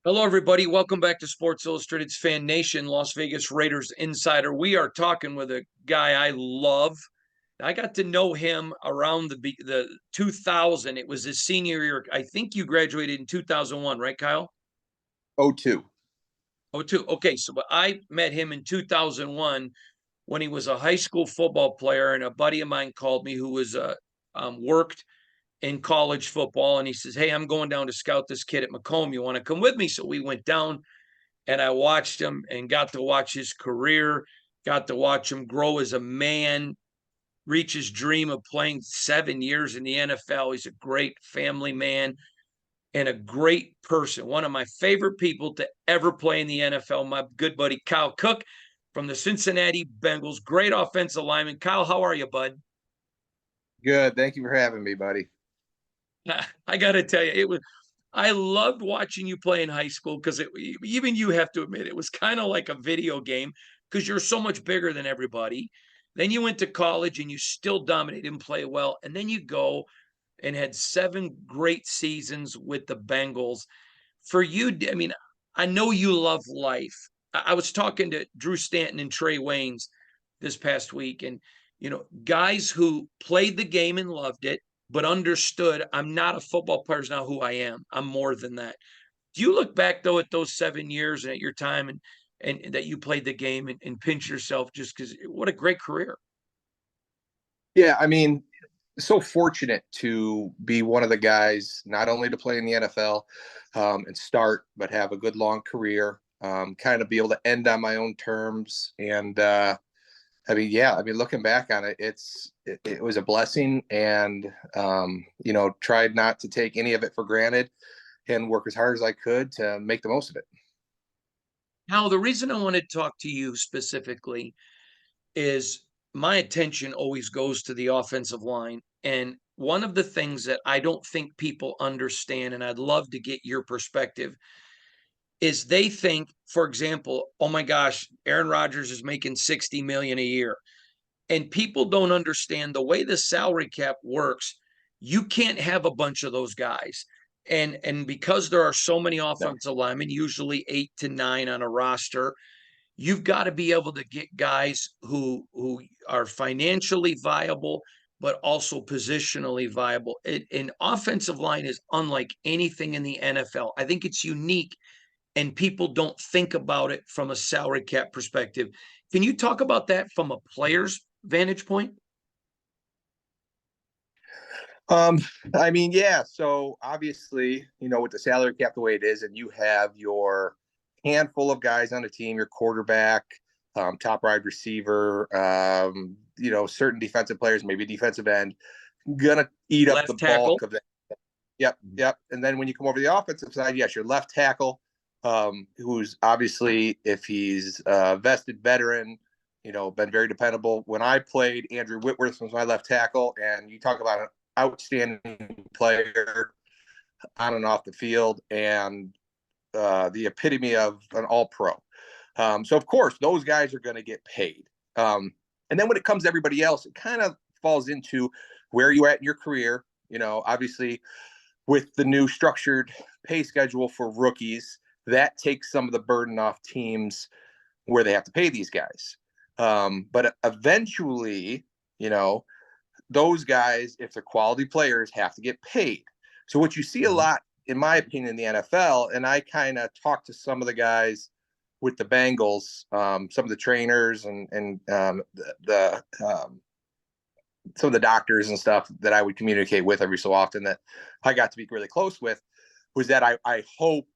Hello, everybody. Welcome back to Sports Illustrated's Fan Nation, Las Vegas Raiders insider. We are talking with a guy I love. I got to know him around the 2000. It was his senior year. I think you graduated in 2001, right, Kyle? O2. Oh, two. Okay, so but I met him in 2001 when he was a high school football player, and a buddy of mine called me who was worked in college football, and he says, "Hey, I'm going down to scout this kid at Macomb. You want to come with me?" So we went down and I watched him and got to watch his career, got to watch him grow as a man, reach his dream of playing 7 years in the NFL. He's a great family man and a great person. One of my favorite people to ever play in the NFL, my good buddy Kyle Cook from the Cincinnati Bengals. Great offensive lineman. Kyle, how are you, bud? Good. Thank you for having me, buddy. I got to tell you, I loved watching you play in high school because even you have to admit it was kind of like a video game because you're so much bigger than everybody. Then you went to college and you still dominated and play well. And then you go and had 7 great seasons with the Bengals. For you, I mean, I know you love life. I was talking to Drew Stanton and Trey Waynes this past week, and guys who played the game and loved it, but understood I'm not a football player is not who I am. I'm more than that. Do you look back though at those 7 years and at your time and that you played the game and pinch yourself just because what a great career? Yeah, I mean, so fortunate to be one of the guys, not only to play in the NFL and start, but have a good long career, kind of be able to end on my own terms. And I mean, looking back on it, it was a blessing, and tried not to take any of it for granted and work as hard as I could to make the most of it. Now, the reason I want to talk to you specifically is my attention always goes to the offensive line. And one of the things that I don't think people understand, and I'd love to get your perspective, is they think, for example, oh my gosh, Aaron Rodgers is making 60 million a year. And people don't understand the way the salary cap works. You can't have a bunch of those guys. And because there are so many No. offensive linemen, usually 8 to 9 on a roster, you've got to be able to get guys who are financially viable but also positionally viable. An offensive line is unlike anything in the NFL. I think it's unique and people don't think about it from a salary cap perspective. Can you talk about that from a player's vantage point? Um, I mean, yeah. So obviously, with the salary cap the way it is, and you have your handful of guys on the team, your quarterback, top wide receiver, certain defensive players, maybe defensive end, gonna eat up the Left tackle. bulk of that. Yep, yep. And then when you come over the offensive side, yes, your left tackle, who's obviously, if he's a vested veteran, been very dependable. When I played, Andrew Whitworth was my left tackle, and you talk about an outstanding player on and off the field, and the epitome of an all-pro. So of course, those guys are going to get paid. And then when it comes to everybody else, it kind of falls into where you at in your career. Obviously, with the new structured pay schedule for rookies, that takes some of the burden off teams where they have to pay these guys. But eventually, those guys, if they're quality players, have to get paid. So what you see a lot, in my opinion, in the NFL, and I kind of talked to some of the guys with the Bengals, some of the trainers and some of the doctors and stuff that I would communicate with every so often that I got to be really close with, was that I hope,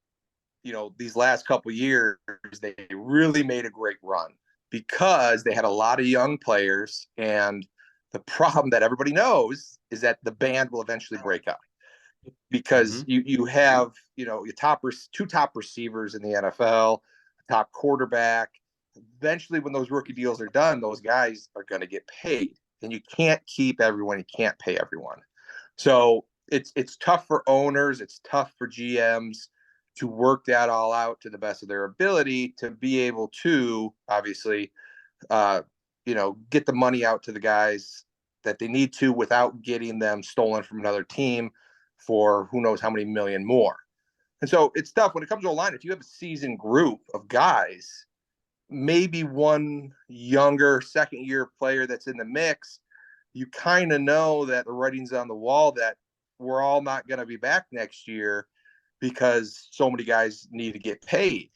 these last couple of years, they really made a great run because they had a lot of young players. And the problem that everybody knows is that the band will eventually break up because Mhm. you have, your two top receivers in the NFL, top quarterback. Eventually, when those rookie deals are done, those guys are going to get paid, and you can't keep everyone. You can't pay everyone. So it's tough for owners. It's tough for GMs to work that all out to the best of their ability to be able to obviously, get the money out to the guys that they need to without getting them stolen from another team for who knows how many million more. And so it's tough when it comes to a line. If you have a seasoned group of guys, maybe one younger second year player that's in the mix, you kind of know that the writing's on the wall that we're all not going to be back next year because so many guys need to get paid.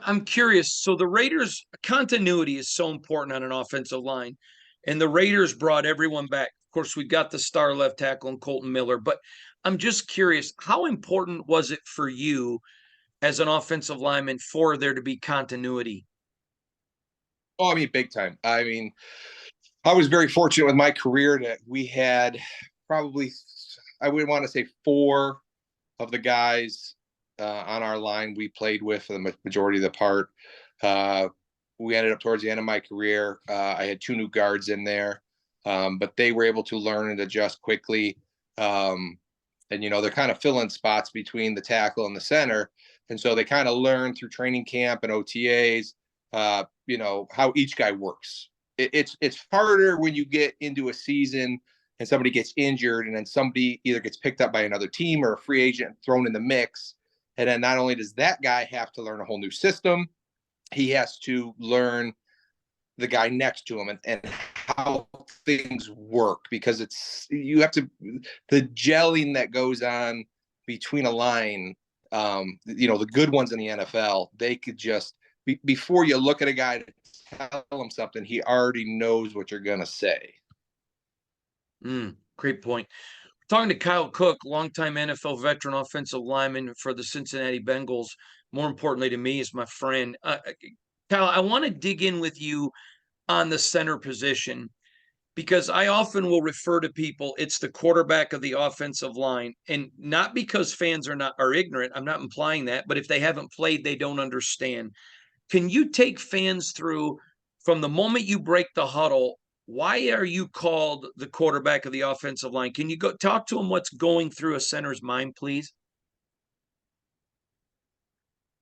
I'm curious. So the Raiders continuity is so important on an offensive line, and the Raiders brought everyone back. Of course, we got the star left tackle and Colton Miller, but I'm just curious, how important was it for you as an offensive lineman for there to be continuity? Oh, I mean, big time. I mean, I was very fortunate with my career that we had probably, I would want to say, four of the guys on our line we played with for the majority of the part. Uh, we ended up towards the end of my career. I had two new guards in there, but they were able to learn and adjust quickly. And, you know, they're kind of filling spots between the tackle and the center. And so they kind of learn through training camp and OTAs, you know, how each guy works. It's harder when you get into a season and somebody gets injured and then somebody either gets picked up by another team or a free agent thrown in the mix. And then not only does that guy have to learn a whole new system, he has to learn the guy next to him and how things work, because it's, you have to, the gelling that goes on between a line, you know, the good ones in the NFL, they could just, before you look at a guy to tell him something, he already knows what you're going to say. Great point. Talking to Kyle Cook, longtime NFL veteran offensive lineman for the Cincinnati Bengals. More importantly to me is my friend. Kyle, I want to dig in with you on the center position because I often will refer to people, it's the quarterback of the offensive line. And not because fans are ignorant. I'm not implying that, but if they haven't played, they don't understand. Can you take fans through from the moment you break the huddle? Why are you called the quarterback of the offensive line? Can you go talk to them what's going through a center's mind, please?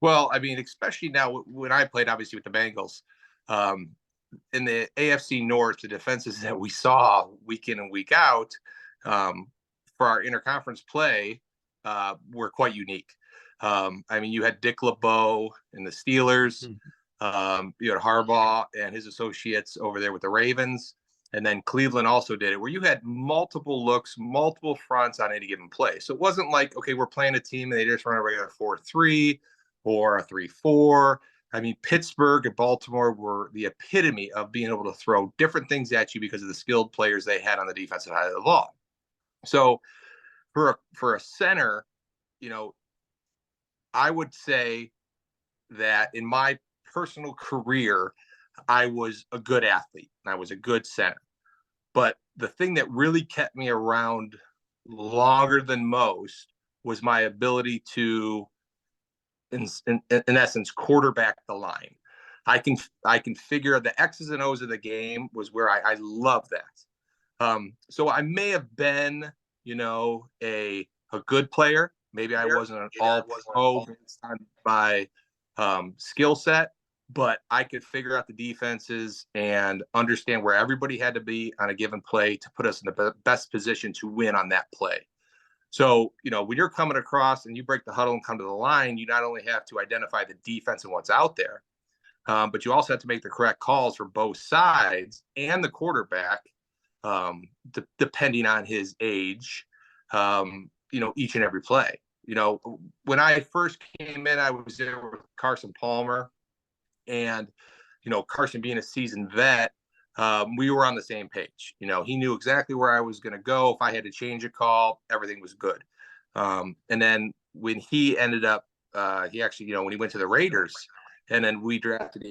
Well, I mean, especially now when I played, obviously with the Bengals, um, in the AFC North, the defenses that we saw week in and week out um, for our interconference play were quite unique. I mean, you had Dick LeBeau and the Steelers. You had Harbaugh and his associates over there with the Ravens. And then Cleveland also did it, where you had multiple looks, multiple fronts on any given play. So it wasn't like, okay, we're playing a team and they just run a regular 4-3 or a 3-4. I mean, Pittsburgh and Baltimore were the epitome of being able to throw different things at you because of the skilled players they had on the defensive side of the ball. So for a center, you know, I would say that in my personal career, I was a good athlete and I was a good center. But the thing that really kept me around longer than most was my ability to, in essence, quarterback the line. I can figure the X's and O's of the game was where I love that. So I may have been, you know, a good player. Maybe I wasn't an all pro based on my skill set, but I could figure out the defenses and understand where everybody had to be on a given play to put us in the best position to win on that play. So, you know, when you're coming across and you break the huddle and come to the line, you not only have to identify the defense and what's out there, but you also have to make the correct calls for both sides and the quarterback, depending on his age, you know, each and every play. You know, when I first came in, I was there with Carson Palmer. And, you know, Carson being a seasoned vet, we were on the same page. You know, he knew exactly where I was going to go. If I had to change a call, everything was good. And then when he ended up, he actually, you know, when he went to the Raiders, and then we drafted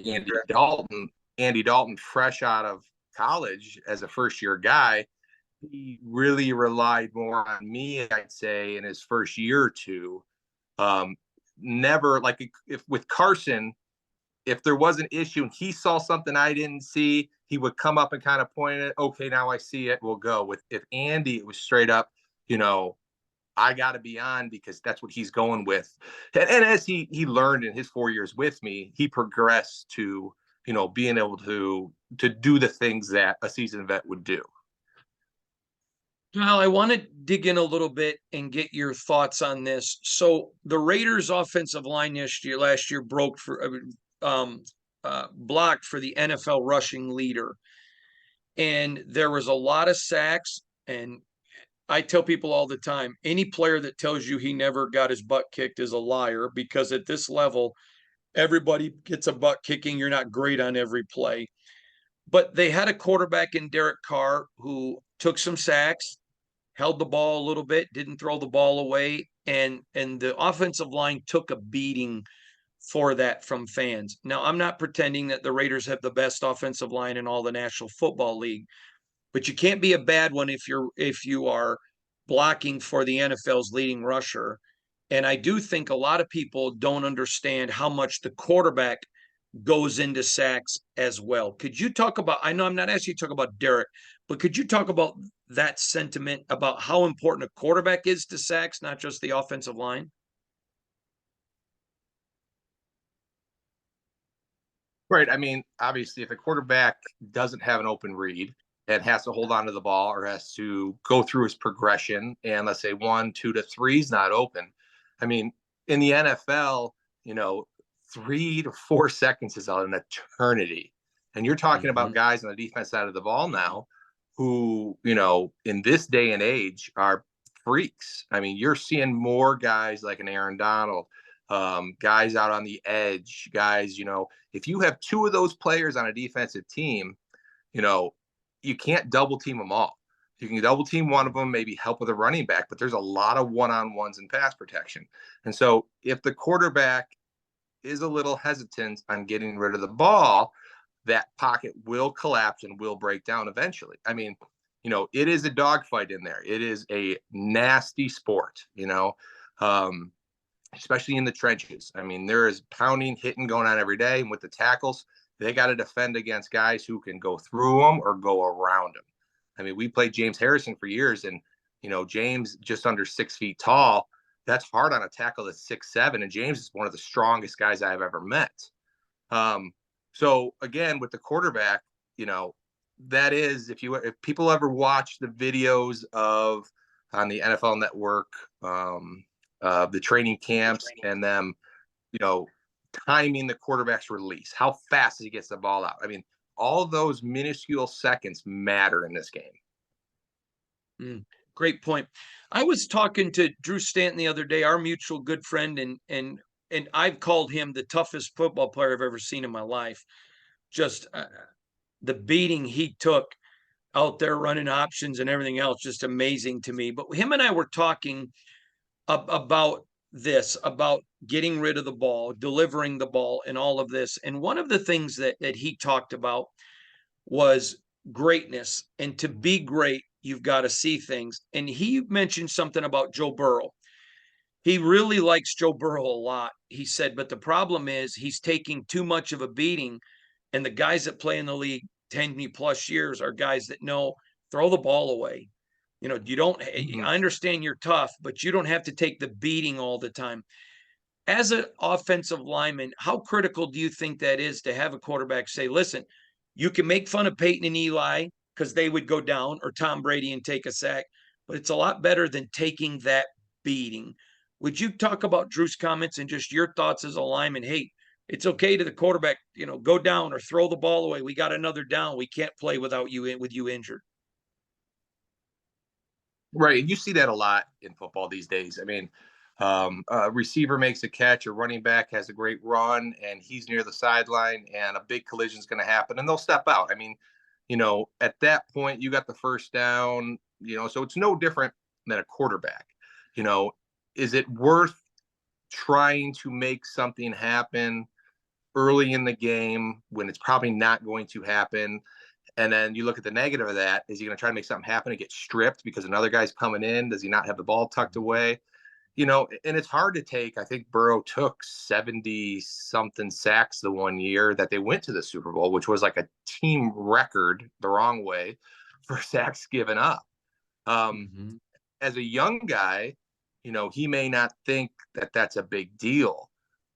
Andy Dalton, fresh out of college as a first year guy, he really relied more on me, I'd say, in his first year or two. Never like if with Carson, if there was an issue and he saw something I didn't see, he would come up and kind of point it. Okay, now I see it. We'll go. With if Andy, it was straight up, you know, I got to be on because that's what he's going with. And as he learned in his 4 years with me, he progressed to, you know, being able to do the things that a seasoned vet would do. Well, I want to dig in a little bit and get your thoughts on this. So the Raiders' offensive line last year broke for blocked for the NFL rushing leader, and there was a lot of sacks. And I tell people all the time, any player that tells you he never got his butt kicked is a liar, because at this level, everybody gets a butt kicking. You're not great on every play. But they had a quarterback in Derek Carr who took some sacks, held the ball a little bit, didn't throw the ball away, and the offensive line took a beating for that from fans. Now, I'm not pretending that the Raiders have the best offensive line in all the National Football League, but you can't be a bad one if you are blocking for the NFL's leading rusher. And I do think a lot of people don't understand how much the quarterback goes into sacks as well. Could you talk about, I know I'm not asking you to talk about Derek, but could you talk about that sentiment about how important a quarterback is to sacks, not just the offensive line? Right. I mean, obviously, if a quarterback doesn't have an open read and has to hold on to the ball or has to go through his progression, and let's say 1, 2 to 3 is not open. I mean, in the NFL, you know, 3 to 4 seconds is an eternity. And you're talking about Mm-hmm. guys on the defense side of the ball now who, in this day and age are freaks. I mean, you're seeing more guys like an Aaron Donald, guys out on the edge, guys, if you have two of those players on a defensive team, you know, you can't double team them all. You can double team one of them, maybe help with a running back, but there's a lot of one-on-ones in pass protection. And so if the quarterback is a little hesitant on getting rid of the ball, that pocket will collapse and will break down eventually. I mean, it is a dogfight in there. It is a nasty sport, especially in the trenches. I mean, there is pounding, hitting going on every day. And with the tackles, they got to defend against guys who can go through them or go around them. I mean, we played James Harrison for years, and, James just under 6 feet tall. That's hard on a tackle that's 6'7", and James is one of the strongest guys I've ever met. So again, with the quarterback, that is, if people ever watch the videos of on the NFL Network, the training camps and them, you know, timing the quarterback's release, how fast he gets the ball out. I mean, all those minuscule seconds matter in this game. Great point. I was talking to Drew Stanton the other day, our mutual good friend, and I've called him the toughest football player I've ever seen in my life. Just the beating he took out there running options and everything else, just amazing to me. But him and I were talking about this, about getting rid of the ball, delivering the ball, and all of this. And one of the things that he talked about was greatness. And to be great, you've got to see things. And he mentioned something about Joe Burrow. He really likes Joe Burrow a lot. He said, but the problem is he's taking too much of a beating. And the guys that play in the league 10 plus years are guys that know throw the ball away. You don't, Mm-hmm. I understand you're tough, but you don't have to take the beating all the time. As an offensive lineman, how critical do you think that is to have a quarterback say, listen, you can make fun of Peyton and Eli because they would go down, or Tom Brady and take a sack, but it's a lot better than taking that beating. Would you talk about Drew's comments and just your thoughts as a lineman? Hey, it's okay to the quarterback, go down or throw the ball away. We got another down. We can't play without you with you injured. Right. And you see that a lot in football these days. I mean, a receiver makes a catch, a running back has a great run, and he's near the sideline, and a big collision is going to happen, and they'll step out. I mean, at that point, you got the first down, so it's no different than a quarterback. You know, is it worth trying to make something happen early in the game when it's probably not going to happen? And then you look at the negative of that. Is he going to try to make something happen and get stripped because another guy's coming in? Does he not have the ball tucked away? And it's hard to take. I think Burrow took 70 something sacks the one year that they went to the Super Bowl, which was like a team record the wrong way for sacks given up. Mm-hmm. As a young guy, he may not think that that's a big deal,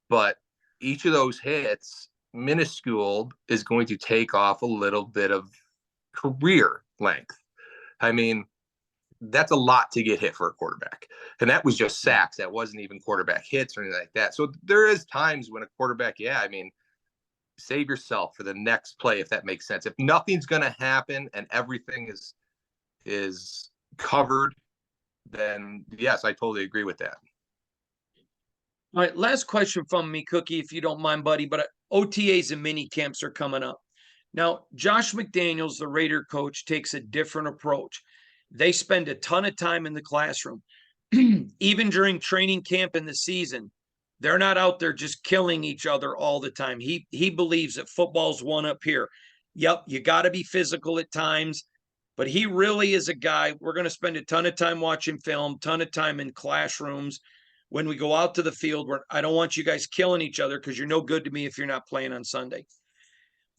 but each of those hits, minuscule, is going to take off a little bit of career length. I mean, that's a lot to get hit for a quarterback. And that was just Yeah. sacks. That wasn't even quarterback hits or anything like that. So there is times when a quarterback, yeah, I mean, save yourself for the next play if that makes sense. If nothing's going to happen and everything is covered, then yes, I totally agree with that. All right, last question from me, Cookie, if you don't mind, buddy. But OTAs and mini camps are coming up. Now, Josh McDaniels, the Raider coach, takes a different approach. They spend a ton of time in the classroom. Even during training camp in the season, they're not out there just killing each other all the time. He believes that football's one up here. Yep, you got to be physical at times, but he really is a guy. We're going to spend a ton of time watching film, ton of time in classrooms. When we go out to the field, where I don't want you guys killing each other because you're no good to me if you're not playing on Sunday.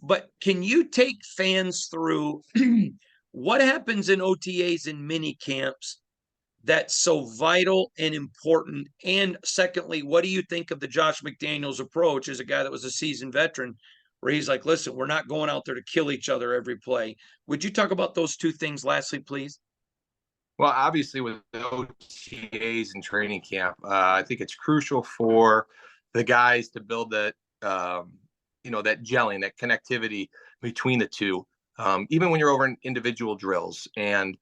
But can you take fans through what happens in OTAs and mini camps that's so vital and important? And secondly, what do you think of the Josh McDaniels approach as a guy that was a seasoned veteran, where he's like, listen, we're not going out there to kill each other every play? Would you talk about those two things lastly, please? Well, obviously with OTAs and training camp, I think it's crucial for the guys to build that, that gelling, that connectivity between the two. Even when you're over in individual drills, and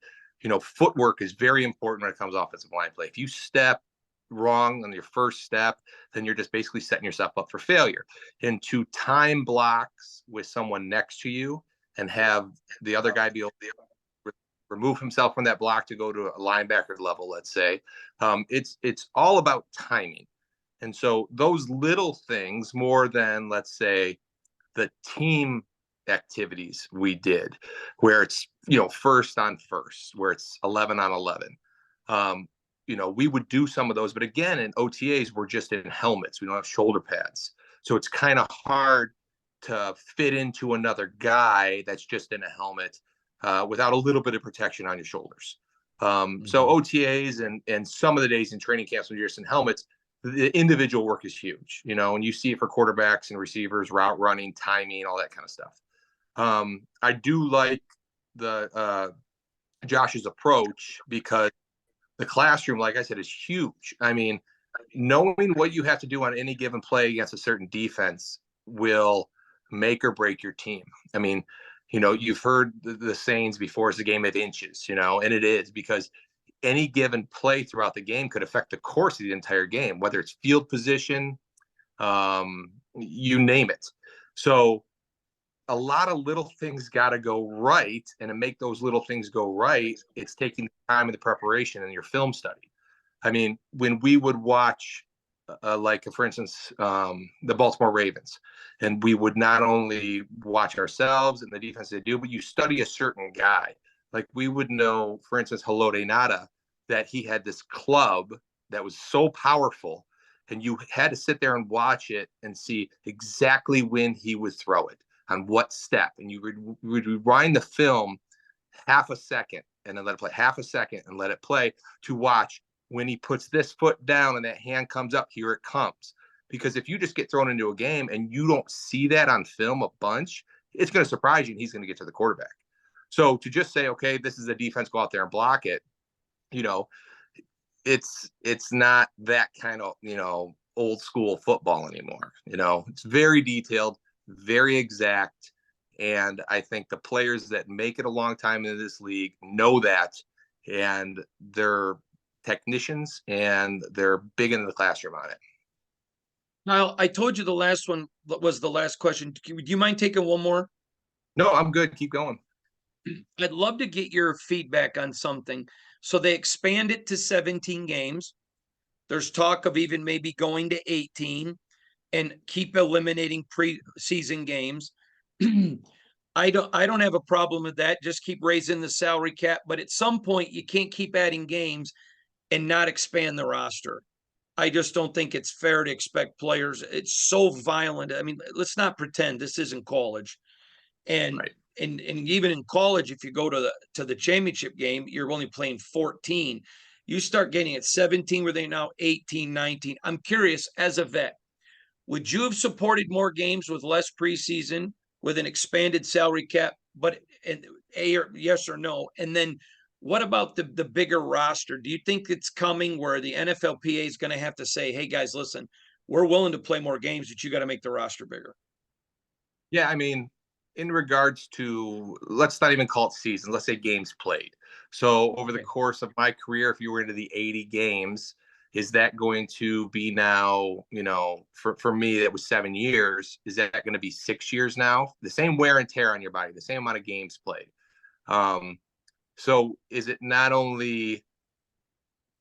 footwork is very important when it comes to offensive line play. If you step wrong on your first step, then you're just basically setting yourself up for failure. And to time blocks with someone next to you and have the other guy be able to remove himself from that block to go to a linebacker level, let's say, it's all about timing. And so those little things, more than, let's say, the team activities we did, where it's first on first, where it's 11 on 11, we would do some of those, but again, in OTAs we're just in helmets, we don't have shoulder pads, so it's kind of hard to fit into another guy that's just in a helmet without a little bit of protection on your shoulders. So OTAs and some of the days in training camps when you're just in helmets, the individual work is huge, and you see it for quarterbacks and receivers, route running, timing, all that kind of stuff. I do like the Josh's approach, because the classroom, like I said, is huge. I mean, knowing what you have to do on any given play against a certain defense will make or break your team. I mean, you've heard the sayings before, it's a game of inches, and it is, because any given play throughout the game could affect the course of the entire game, whether it's field position, you name it. So a lot of little things got to go right, and to make those little things go right, it's taking the time of the preparation and your film study. I mean, when we would watch, like for instance, the Baltimore Ravens, and we would not only watch ourselves and the defense they do, but you study a certain guy. Like we would know, for instance, Haloti Ngata, that he had this club that was so powerful, and you had to sit there and watch it and see exactly when he would throw it, on what step, and you would rewind the film half a second and then let it play, half a second and let it play, to watch when he puts this foot down and that hand comes up, here it comes. Because if you just get thrown into a game and you don't see that on film a bunch, it's going to surprise you, and he's going to get to the quarterback. So to just say, okay, this is the defense, go out there and block it, it's not that kind of, old school football anymore. It's very detailed, very exact. And I think the players that make it a long time in this league know that, and they're technicians, and they're big into the classroom on it. Now, I told you the last one was the last question. Do you mind taking one more? No, I'm good. Keep going. I'd love to get your feedback on something. So they expand it to 17 games. There's talk of even maybe going to 18 and keep eliminating preseason games. I don't have a problem with that. Just keep raising the salary cap, but at some point you can't keep adding games and not expand the roster. I just don't think it's fair to expect players. It's so violent. I mean, let's not pretend this isn't college. And Right. and even in college, if you go to the championship game, you're only playing 14. You start getting at 17, where they now 18, 19. I'm curious, as a vet, would you have supported more games with less preseason, with an expanded salary cap, but a or yes or no? And then What about the bigger roster? Do you think it's coming where the NFLPA is going to have to say, "Hey guys, listen, we're willing to play more games, but you got to make the roster bigger"? Yeah, I mean, in regards to, let's not even call it seasons, let's say games played. So over the Okay. course of my career, if you were into the 80 games, is that going to be now, for me, that was 7 years. Is that going to be 6 years now? The same wear and tear on your body, the same amount of games played. Um, so is it not only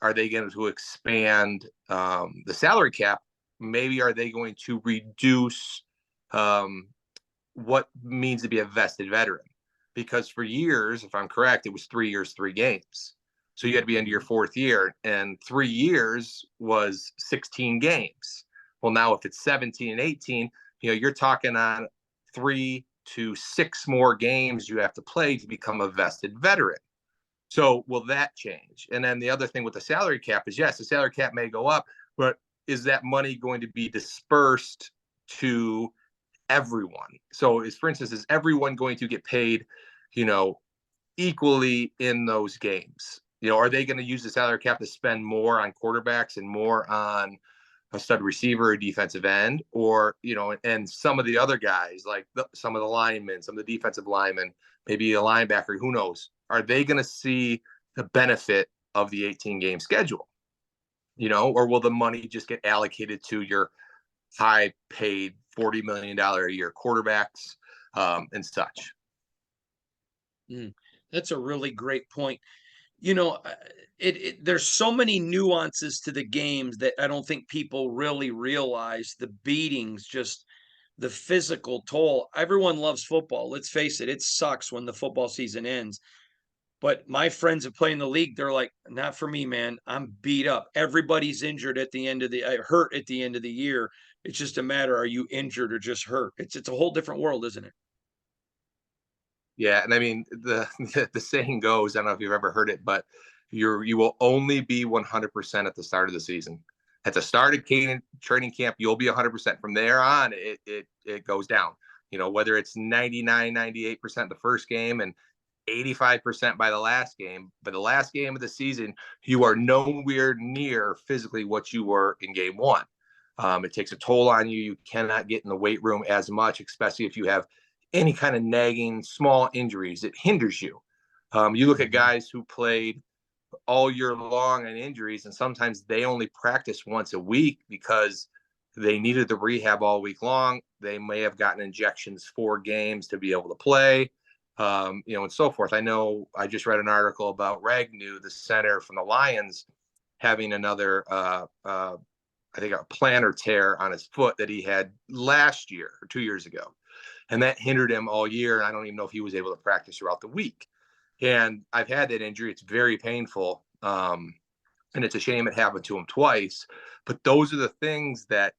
are they going to expand the salary cap, maybe are they going to reduce um, what means to be a vested veteran? Because for years, if I'm correct, it was 3 years, 3 games. So you had to be into your Mhm. fourth year, and 3 years was 16 games. Well, now if it's 17 and 18, you're talking on 3 to 6 more games you have to play to become a vested veteran. So will that change? And then the other thing with the salary cap is, yes, the salary cap may go up, but is that money going to be dispersed to everyone? So is, for instance, is everyone going to get paid, you know, equally in those games? Are they going to use the salary cap to spend more on quarterbacks and more on a stud receiver or defensive end, or and some of the other guys like some of the linemen, some of the defensive linemen, maybe a linebacker, who knows? Are they going to see the benefit of the 18 game schedule? Or will the money just get allocated to your high paid $40 million a year quarterbacks and such? Mm, that's a really great point. You know, there's so many nuances to the games that I don't think people really realize. The beatings, just the physical toll. Everyone loves football. Let's face it, it sucks when the football season ends. But my friends that play in the league, they're like, not for me, man. I'm beat up. Everybody's injured at the end of the hurt at the end of the year. It's just a matter, are you injured or just hurt? It's a whole different world, isn't it? Yeah, and I mean the saying goes, I don't know if you've ever heard it, but you will only be 100% at the start of the season. At the start of training camp, you'll be 100%. From there on, it goes down. Whether it's 99, 98% the first game and 85% by the last game. By the last game of the season, you are nowhere near physically what you were in game one. It takes a toll on you. You cannot get in the weight room as much, especially if you have any kind of nagging small injuries. It hinders you. You look at Mhm. guys who played all year long on injuries, and sometimes they only practice once a week because they needed the rehab all week long. They may have gotten injections 4 games to be able to play, and so forth. I know I just read an article about Ragnew, the center from the Lions, having another, I think, a plantar tear on his foot that he had last year or 2 years ago. And that hindered him all year. And I don't even know if he was able to practice throughout the week. And I've had that injury. It's very painful. And it's a shame it happened to him twice. But those are the things that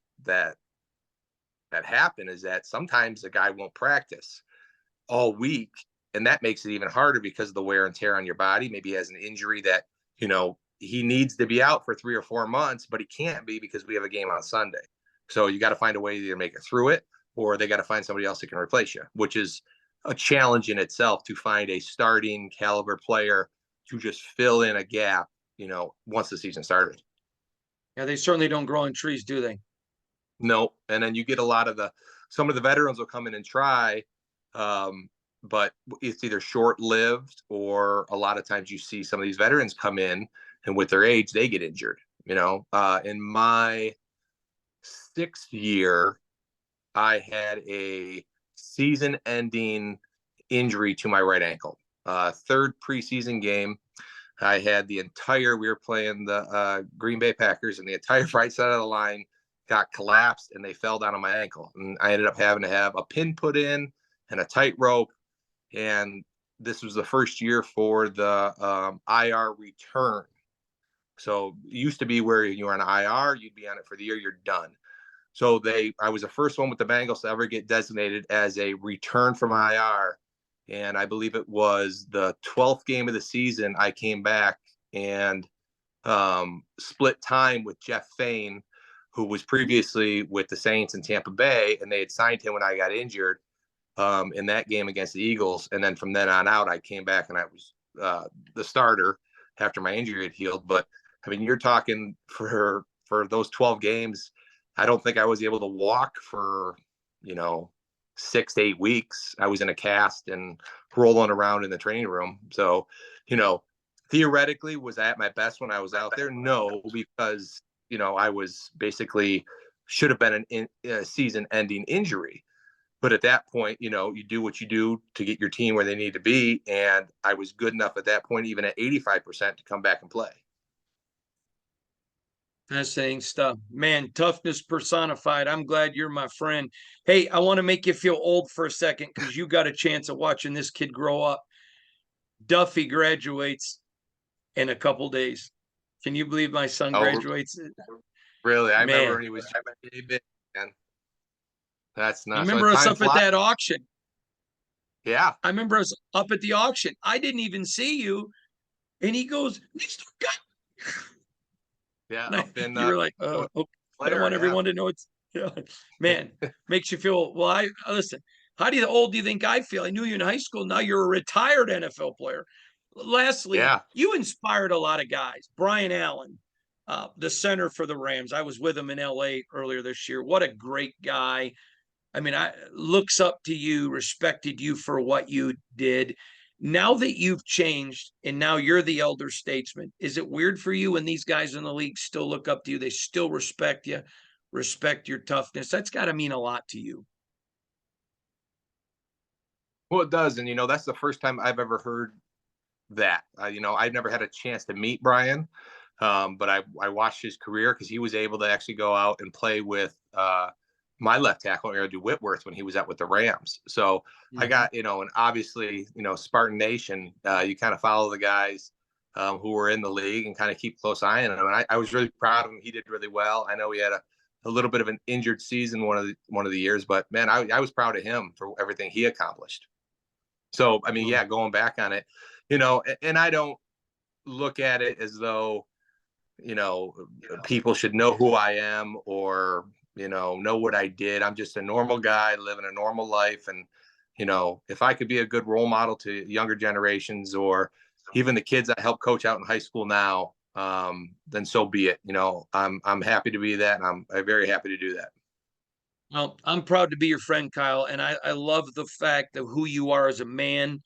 happen, is that sometimes the guy won't practice all week. And that makes it even harder because of the wear and tear on your body. Maybe he has an injury that, he needs to be out for 3 or 4 months, but he can't be because we have a game on Sunday. So you got to find a way to either make it through it, or they got to find somebody else that can replace you, which is a challenge in itself to find a starting caliber player to just fill in a gap, once the season started. Yeah, they certainly don't grow on trees, do they? No. And then you get a lot of some of the veterans will come in and try, but it's either short lived, or a lot of times you see some of these veterans come in and with their age, they get injured. In my 6th year, I had a season ending injury to my right ankle. Third preseason game, we were playing the Green Bay Packers, and the entire right side of the line got collapsed and they fell down on my ankle. And I ended up having to have a pin put in and a tight rope. And this was the first year for the IR return. So it used to be where you were on IR, you'd be on it for the year, you're done. So I was the first one with the Bengals to ever get designated as a return from IR. And I believe it was the 12th game of the season. I came back and split time with Jeff Fain, who was previously with the Saints in Tampa Bay, and they had signed him when I got injured in that game against the Eagles. And then from then on out, I came back and I was the starter after my injury had healed. But I mean, you're talking for those 12 games, I don't think I was able to walk for, 6 to 8 weeks. I was in a cast and rolling around in the training room. So, theoretically, was I at my best when I was out there? No, because, I was basically should have been a season ending injury. But at that point, you do what you do to get your team where they need to be. And I was good enough at that point, even at 85%, to come back and play. Fascinating stuff. Man, toughness personified. I'm glad you're my friend. Hey, I want to make you feel old for a second because you got a chance of watching this kid grow up. Duffy graduates in a couple days. Can you believe my son Oh, graduates? really? I remember Man, when he was big, man. That's I not so. remember us Time up at flies. that auction. Yeah, I remember us up at the auction. I didn't even see you. And he goes, Mr. Gunn. yeah. And Up in you were like, okay. I don't Blair. want Yeah. everyone to know it's, yeah. Man, makes you feel, well, I listen, old do you think I feel? I knew you in high school. Now you're a retired NFL player. Lastly, Yeah. you inspired a lot of guys. Brian Allen, the center for the Rams. I was with him in LA earlier this year. What a great guy. I mean, I looks up to you, respected you for what you did. Now that you've changed and now you're the elder statesman, is it weird for you when these guys in the league still look up to you? They still respect you, respect your toughness. That's got to mean a lot to you. Well, it does, and that's the first time I've ever heard that. I've never had a chance to meet Brian, but I watched his career because he was able to actually go out and play with my left tackle, Aaron Whitworth, when he was out with the Rams. So I Mm-hmm. got, and obviously, Spartan Nation, you kind of follow the guys who were in the league and kind of keep close eye on him. And I was really proud of him. He did really well. I know he had a little bit of an injured season one of the years, but man, I was proud of him for everything he accomplished. So, I mean, Well, yeah, going back on it, and I don't look at it as though, people should know who I am or, know what I did. I'm just a normal guy living a normal life. And, if I could be a good role model to younger generations or even the kids I help coach out in high school now, then so be it. I'm happy to be that. And I'm very happy to do that. well, I'm proud to be your friend, Kyle, and I love the fact of who you are as a man,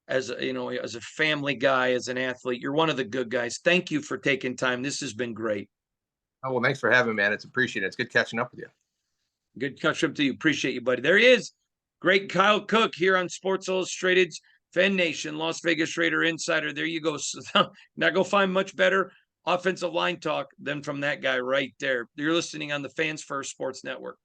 as a, as a family guy, as an athlete. You're one of the good guys. Thank you for taking time. This has been great. Oh, well, thanks for having me, man. It's appreciated. It's good catching up with you. Good catch up to you. Appreciate you, buddy. There he is. Great Kyle Cook here on Sports Illustrated's Fan Nation, Las Vegas Raider Insider. There you go. Now go find much better offensive line talk than from that guy right there. You're listening on the Fans First Sports Network.